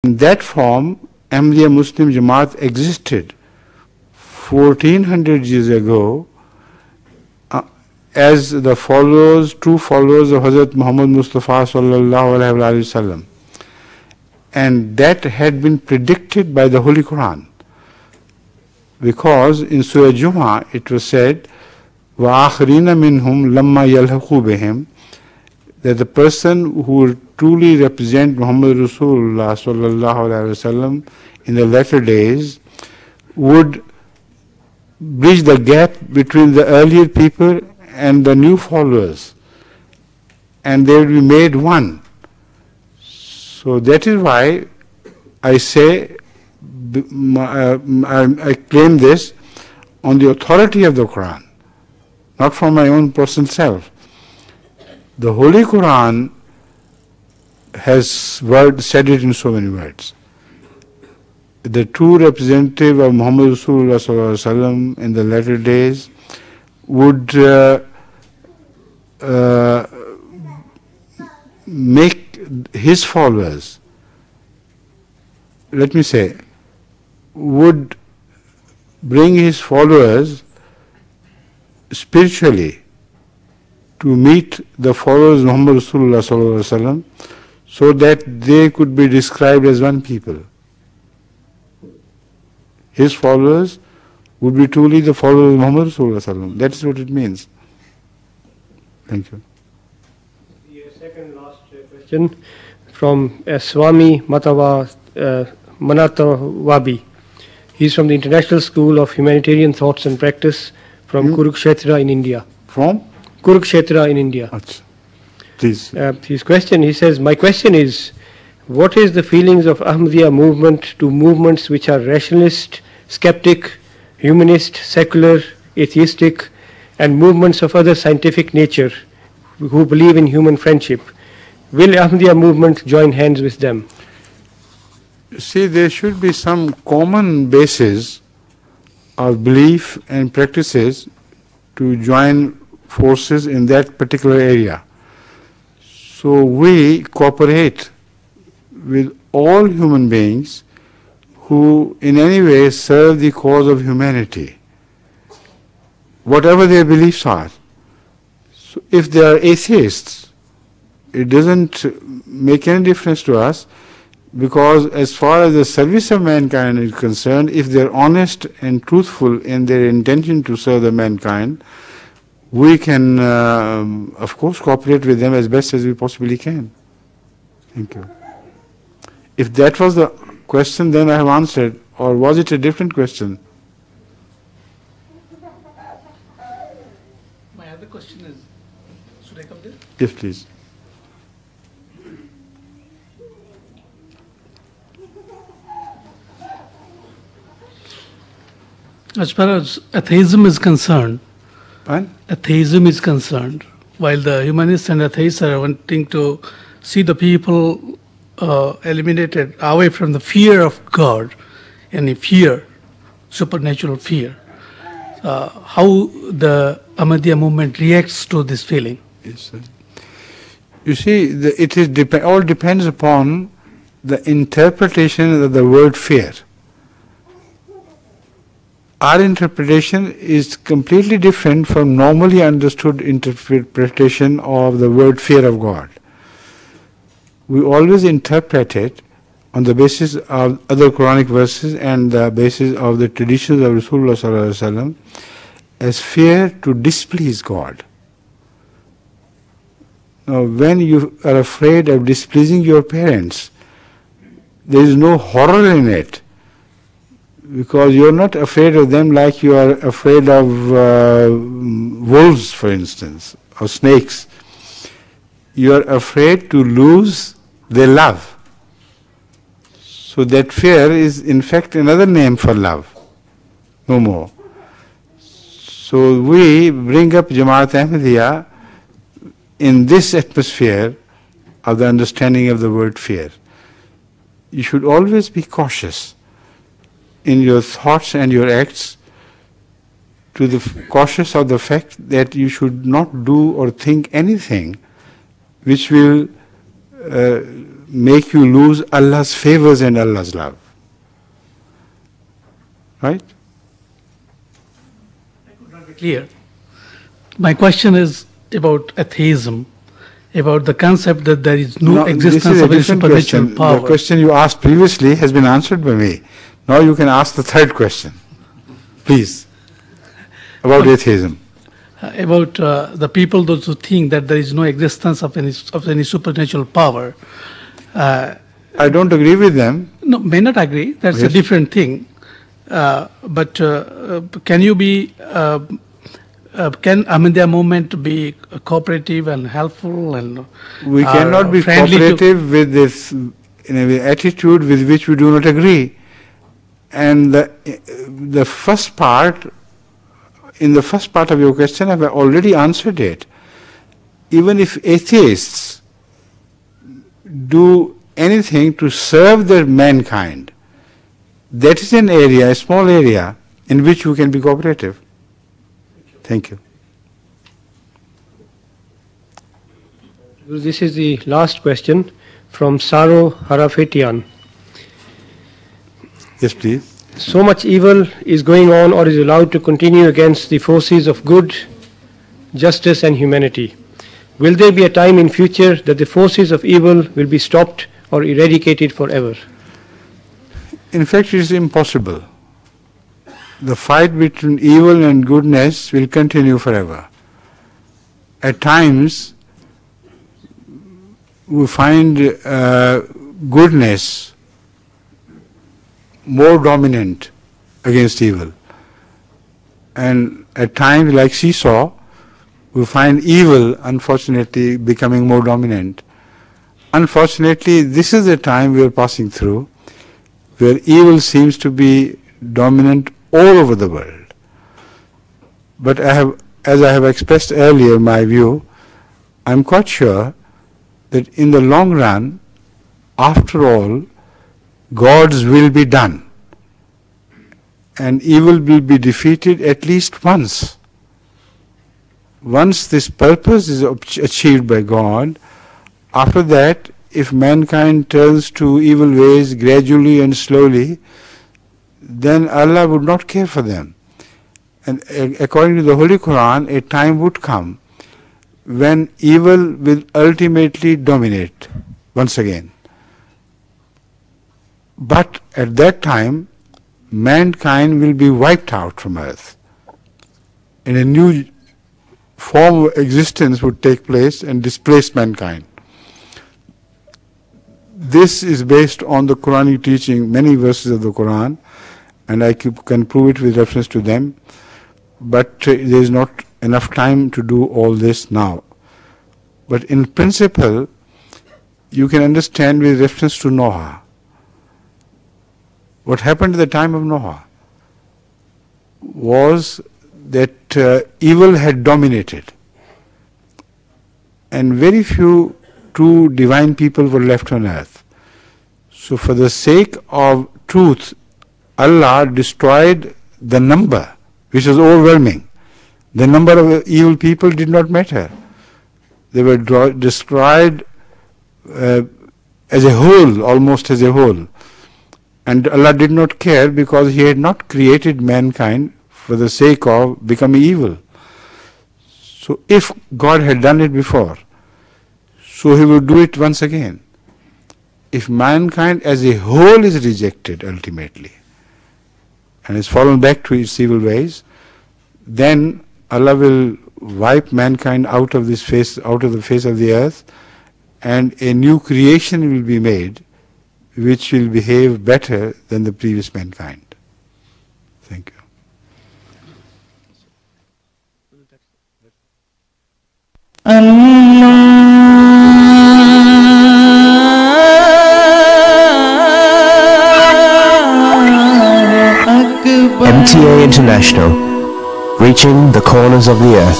In that form, Ahmadiyya Muslim Jamaat existed 1400 years ago as the true followers of Hadhrat Muhammad Mustafa sallallahu alaihi wasallam. And that had been predicted by the Holy Quran. Because in Surah Jummah it was said, وَآخَرِينَ مِنْهُمْ لَمَّا يَلْحَقُوا بِهِمْ, that the person who will truly represent Muhammad Rasulullah sallallahu alaihi wasallam in the latter days would bridge the gap between the earlier people and the new followers, and they will be made one. So that is why I say, I claim this on the authority of the Quran, not from my own personal self. The Holy Quran has said it in so many words. The true representative of Muhammad Rasulullah sallallahu alaihi wasallam in the latter days would make his followers, let me say, would bring his followers spiritually to meet the followers of Muhammad Rasulullah sallallahu alaihi wasallam, so that they could be described as one people. His followers would be truly the followers of Muhammad Rasulullah sallallahu alaihi wasallam. That is what it means. Thank you. The second last question from Swami Manatawabi. He's from the International School of Humanitarian Thoughts and Practice from Kurukshetra in India. From? Kurukshetra in India. Please. His question, he says, my question is, what is the feelings of Ahmadiyya movement to movements which are rationalist, skeptic, humanist, secular, atheistic, and movements of other scientific nature who believe in human friendship? Will Ahmadiyya movement join hands with them? See, there should be some common basis of belief and practices to join forces in that particular area. So we cooperate with all human beings who in any way serve the cause of humanity, whatever their beliefs are. So if they are atheists, it doesn't make any difference to us, because as far as the service of mankind is concerned, if they are honest and truthful in their intention to serve the mankind, we can, of course, cooperate with them as best as we possibly can. Thank you. If that was the question, then I have answered, or was it a different question? My other question is, should I come there? Yes, please. As far as atheism is concerned, while the humanists and atheists are wanting to see the people eliminated away from the fear of God, any fear, supernatural fear, how the Ahmadiyya movement reacts to this feeling? Yes, sir. You see, all depends upon the interpretation of the word fear. Our interpretation is completely different from normally understood interpretation of the word fear of God. We always interpret it on the basis of other Quranic verses and the basis of the traditions of Rasulullah sallallahu alaihi wasallam as fear to displease God. Now, when you are afraid of displeasing your parents, there is no horror in it, because you are not afraid of them like you are afraid of wolves, for instance, or snakes. You are afraid to lose their love. So that fear is in fact another name for love, no more. So we bring up Jamaat Ahmadiyya in this atmosphere of the understanding of the word fear. You should always be cautious in your thoughts and your acts, cautious of the fact that you should not do or think anything which will make you lose Allah's favors and Allah's love. Right? Not be clear. My question is about atheism, about the concept that there is no existence of a supernatural power. The question you asked previously has been answered by me. Now you can ask the third question, please, about atheism. About the people, those who think that there is no existence of any supernatural power. I don't agree with them. No, may not agree. That's a different thing. But can you be? Can Ahmadiyya movement be cooperative and helpful and we cannot be cooperative with this attitude with which we do not agree. And the first part, in the first part of your question, I have already answered it. Even if atheists do anything to serve their mankind, that is an area, a small area, in which you can be cooperative. Thank you. This is the last question from Saro Harafetian. Yes, please. So much evil is going on or is allowed to continue against the forces of good, justice and humanity. Will there be a time in future that the forces of evil will be stopped or eradicated forever? In fact, it is impossible. The fight between evil and goodness will continue forever. At times, we find goodness more dominant against evil. And at times, like seesaw, we find evil, unfortunately, becoming more dominant. Unfortunately, this is the time we are passing through, where evil seems to be dominant all over the world. But as I have expressed earlier my view, I am quite sure that in the long run, after all, God's will be done. And evil will be defeated at least once. Once this purpose is achieved by God, after that, if mankind turns to evil ways gradually and slowly, then Allah would not care for them. And according to the Holy Quran, a time would come when evil will ultimately dominate once again. But at that time, mankind will be wiped out from earth. And a new form of existence would take place and displace mankind. This is based on the Quranic teaching, many verses of the Quran, and I can prove it with reference to them, but there is not enough time to do all this now. But in principle, you can understand with reference to Noah. What happened at the time of Noah was that evil had dominated, and very few true divine people were left on earth. So for the sake of truth, Allah destroyed the number, which was overwhelming. The number of evil people did not matter. They were destroyed as a whole, almost as a whole. And Allah did not care because He had not created mankind for the sake of becoming evil. So if God had done it before, so He would do it once again. If mankind as a whole is rejected ultimately and is fallen back to its evil ways, then Allah will wipe mankind out of the face of the earth, and a new creation will be made which will behave better than the previous mankind. Thank you. MTA International, reaching the corners of the earth.